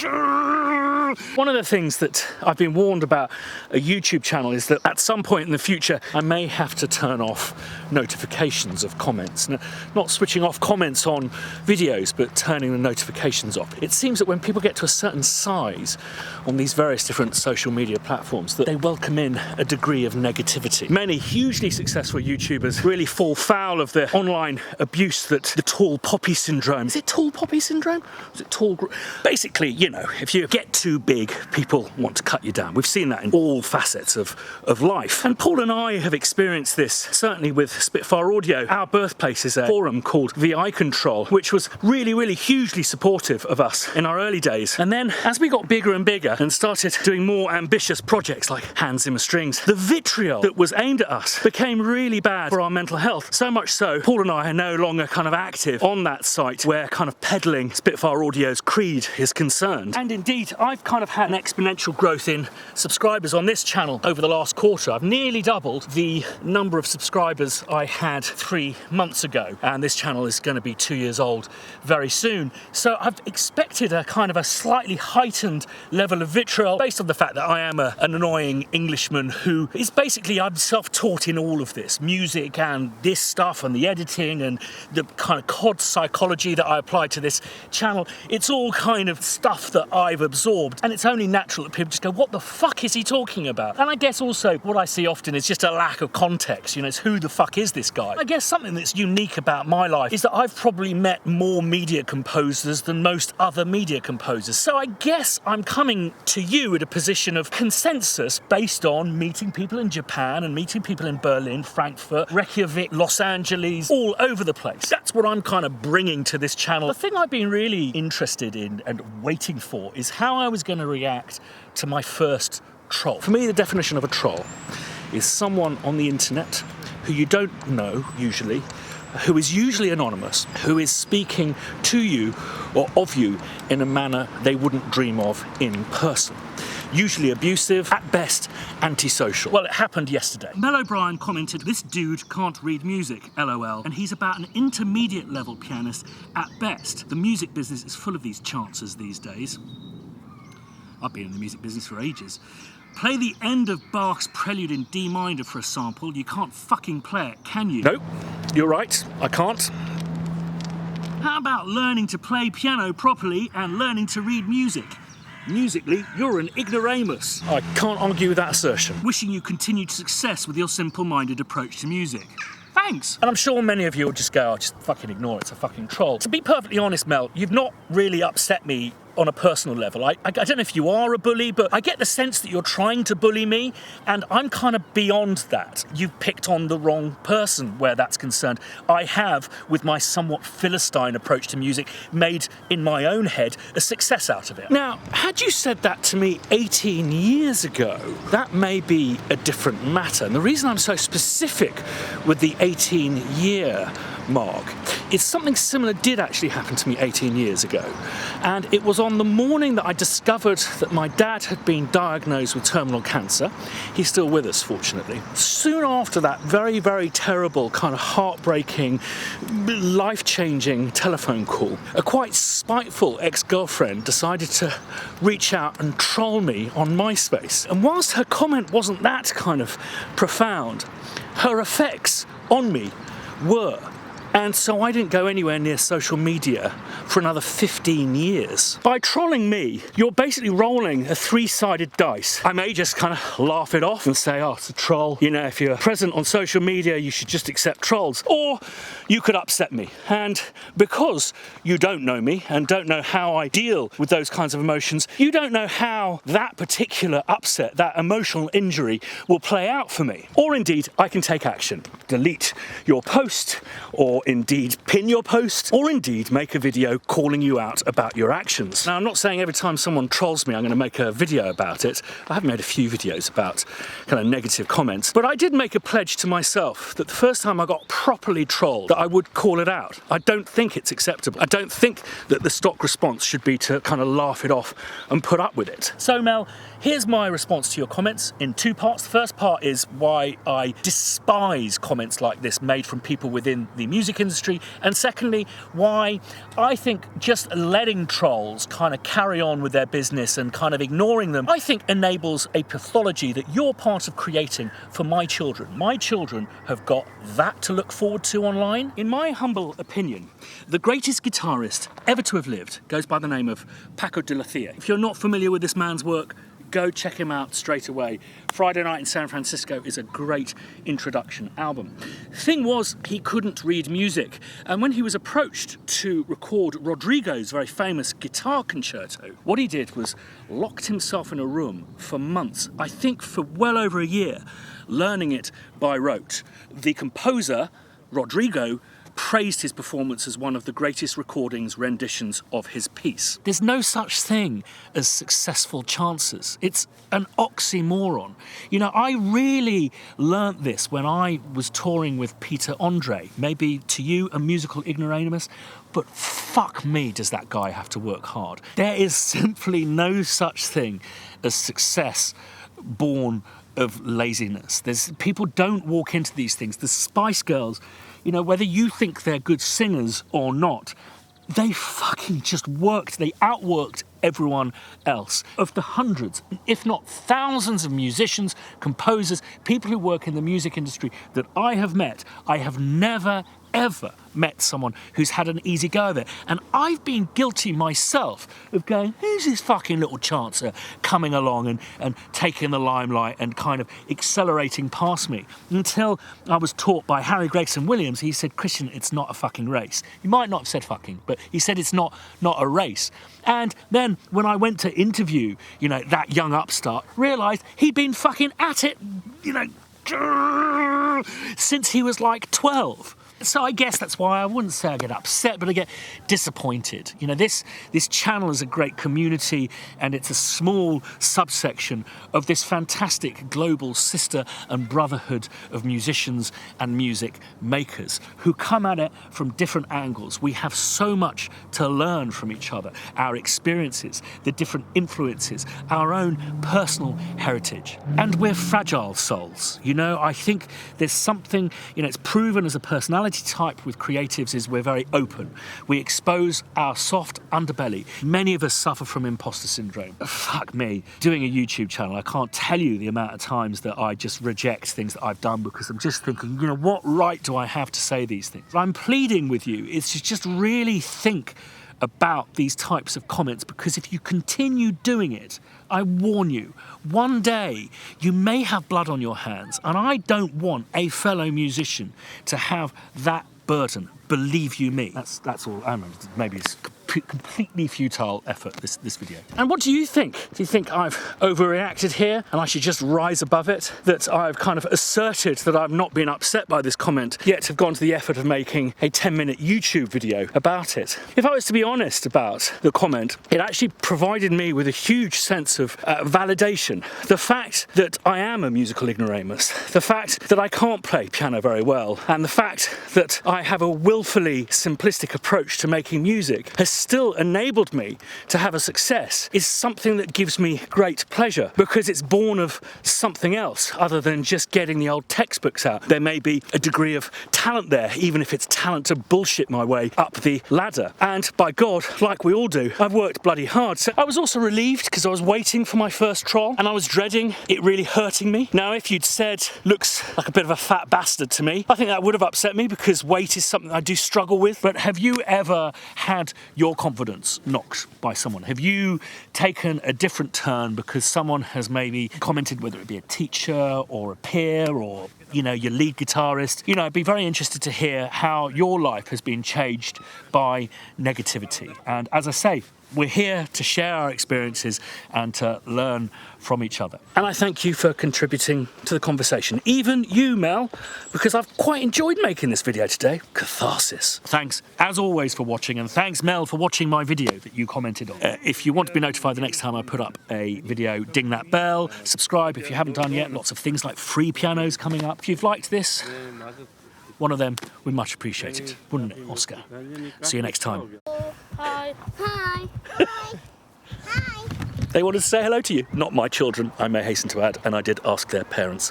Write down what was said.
One of the things that I've been warned about a YouTube channel is that at some point in the future I may have to turn off notifications of comments. Not switching off comments on videos, but turning the notifications off. It seems that when people get to a certain size on these various different social media platforms, that they welcome in a degree of negativity. Many hugely successful YouTubers really fall foul of the online abuse that the tall poppy syndrome. Is it tall poppy syndrome? Is it tall? Basically, you know, if you get too big, people want to cut you down. We've seen that in all facets of life. And Paul and I have experienced this, certainly with Spitfire Audio. Our birthplace is a forum called VI Control, which was really, really hugely supportive of us in our early days. And then as we got bigger and bigger and started doing more ambitious projects like Hand Zimmer Strings, the vitriol that was aimed at us became really bad for our mental health. So much so, Paul and I are no longer kind of active on that site where kind of peddling Spitfire Audio's creed is concerned. And indeed, I've kind of had an exponential growth in subscribers on this channel over the last quarter. I've nearly doubled the number of subscribers I had 3 months ago, and this channel is going to be 2 years old very soon. So I've expected a kind of a slightly heightened level of vitriol based on the fact that I am an annoying Englishman who is basically, I'm self-taught in all of this, music and this stuff and the editing and the kind of COD psychology that I apply to this channel. It's all kind of stuff that I've absorbed, and it's only natural that people just go, what the fuck is he talking about? And I guess also what I see often is just a lack of context. You know, it's who the fuck is this guy? I guess something that's unique about my life is that I've probably met more media composers than most other media composers. So I guess I'm coming to you at a position of consensus based on meeting people in Japan and meeting people in Berlin, Frankfurt, Reykjavik, Los Angeles, all over the place. That's what I'm kind of bringing to this channel. The thing I've been really interested in and waiting for is how I was going to react to my first troll. For me, the definition of a troll is someone on the internet who you don't know usually, who is usually anonymous, who is speaking to you or of you in a manner they wouldn't dream of in person. Usually abusive, at best antisocial. Well, it happened yesterday. Mel OBrien commented, "This dude can't read music, LOL, and he's about an intermediate level pianist at best. The music business is full of these chances these days." I've been in the music business for ages. "Play the end of Bach's Prelude in D minor for a sample. You can't fucking play it, can you?" Nope, you're right, I can't. "How about learning to play piano properly and learning to read music? Musically, you're an ignoramus." I can't argue with that assertion. "Wishing you continued success with your simple-minded approach to music. Thanks." And I'm sure many of you will just go, "Oh, just fucking ignore it, it's a fucking troll." To be perfectly honest, Mel, you've not really upset me on a personal level. I don't know if you are a bully, but I get the sense that you're trying to bully me, and I'm kind of beyond that. You've picked on the wrong person where that's concerned. I have, with my somewhat Philistine approach to music, made, in my own head, a success out of it. Now, had you said that to me 18 years ago, that may be a different matter. And the reason I'm so specific with the 18-year mark is something similar did actually happen to me 18 years ago. And it was on the morning that I discovered that my dad had been diagnosed with terminal cancer. He's still with us, fortunately. Soon after that very, very terrible, kind of heartbreaking, life-changing telephone call, a quite spiteful ex-girlfriend decided to reach out and troll me on MySpace. And whilst her comment wasn't that kind of profound, her effects on me were. And so I didn't go anywhere near social media for another 15 years. By trolling me, you're basically rolling a three-sided dice. I may just kind of laugh it off and say, "Oh, it's a troll. You know, if you're present on social media, you should just accept trolls." Or you could upset me. And because you don't know me and don't know how I deal with those kinds of emotions, you don't know how that particular upset, that emotional injury will play out for me. Or indeed, I can take action. Delete your post, or indeed pin your post, or indeed make a video calling you out about your actions. Now, I'm not saying every time someone trolls me I'm going to make a video about it. I have made a few videos about kind of negative comments, but I did make a pledge to myself that the first time I got properly trolled that I would call it out. I don't think it's acceptable. I don't think that the stock response should be to kind of laugh it off and put up with it. So Mel, here's my response to your comments in two parts. The first part is why I despise comments like this made from people within the music music industry, and secondly, why I think just letting trolls kind of carry on with their business and kind of ignoring them, I think enables a pathology that you're part of creating for my children. My children have got that to look forward to online. In my humble opinion, the greatest guitarist ever to have lived goes by the name of Paco de la Cia. If you're not familiar with this man's work, go check him out straight away. Friday Night in San Francisco is a great introduction album. Thing was, he couldn't read music, and when he was approached to record Rodrigo's very famous guitar concerto, what he did was locked himself in a room for months, I think for well over a year, learning it by rote. The composer, Rodrigo, praised his performance as one of the greatest renditions of his piece. There's no such thing as successful chances. It's an oxymoron. You know, I really learnt this when I was touring with Peter Andre. Maybe to you, a musical ignoramus, but fuck me, does that guy have to work hard. There is simply no such thing as success born of laziness. People don't walk into these things. The Spice Girls, you know, whether you think they're good singers or not, they fucking just worked. They outworked everyone else. Of the hundreds, if not thousands of musicians, composers, people who work in the music industry that I have met, I have never, ever met someone who's had an easy go of it. And I've been guilty myself of going, who's this fucking little chancer coming along and taking the limelight and kind of accelerating past me, until I was taught by Harry Gregson Williams. He said, Christian, it's not a fucking race. He might not have said fucking, but he said it's not a race. And then when I went to interview, you know, that young upstart, realised he'd been fucking at it, you know, since he was like 12. So I guess that's why I wouldn't say I get upset, but I get disappointed. You know, this channel is a great community, and it's a small subsection of this fantastic global sister and brotherhood of musicians and music makers who come at it from different angles. We have so much to learn from each other, our experiences, the different influences, our own personal heritage. And we're fragile souls. You know, I think there's something, you know, it's proven as a personality type with creatives is we're very open. We expose our soft underbelly. Many of us suffer from imposter syndrome. Fuck me. Doing a YouTube channel, I can't tell you the amount of times that I just reject things that I've done because I'm just thinking, you know, what right do I have to say these things? I'm pleading with you is to just really think about these types of comments, because if you continue doing it, I warn you, one day you may have blood on your hands, and I don't want a fellow musician to have that burden. Believe you me. That's all. I don't know, maybe it's completely futile effort, this video. And what do you think? Do you think I've overreacted here and I should just rise above it? That I've kind of asserted that I've not been upset by this comment, yet have gone to the effort of making a 10-minute YouTube video about it? If I was to be honest about the comment, it actually provided me with a huge sense of validation. The fact that I am a musical ignoramus, the fact that I can't play piano very well, and the fact that I have a willfully simplistic approach to making music has still enabled me to have a success is something that gives me great pleasure, because it's born of something else other than just getting the old textbooks out. There may be a degree of talent there, even if it's talent to bullshit my way up the ladder. And by God, like we all do, I've worked bloody hard. So I was also relieved because I was waiting for my first troll and I was dreading it really hurting me. Now, if you'd said, looks like a bit of a fat bastard to me, I think that would have upset me, because weight is something I do struggle with. But have you ever had your confidence knocked by someone? Have you taken a different turn because someone has maybe commented, whether it be a teacher or a peer or, you know, your lead guitarist? You know, I'd be very interested to hear how your life has been changed by negativity. And as I say, we're here to share our experiences and to learn from each other. And I thank you for contributing to the conversation. Even you, Mel, because I've quite enjoyed making this video today. Catharsis. Thanks, as always, for watching, and thanks, Mel, for watching my video that you commented on. If you want to be notified the next time I put up a video, ding that bell, subscribe if you haven't done yet. Lots of things like free pianos coming up. If you've liked this, one of them, we'd much appreciate it, wouldn't it, Oscar? See you next time. Hi. Hi. Hi. Hi. They wanted to say hello to you. Not my children, I may hasten to add, and I did ask their parents.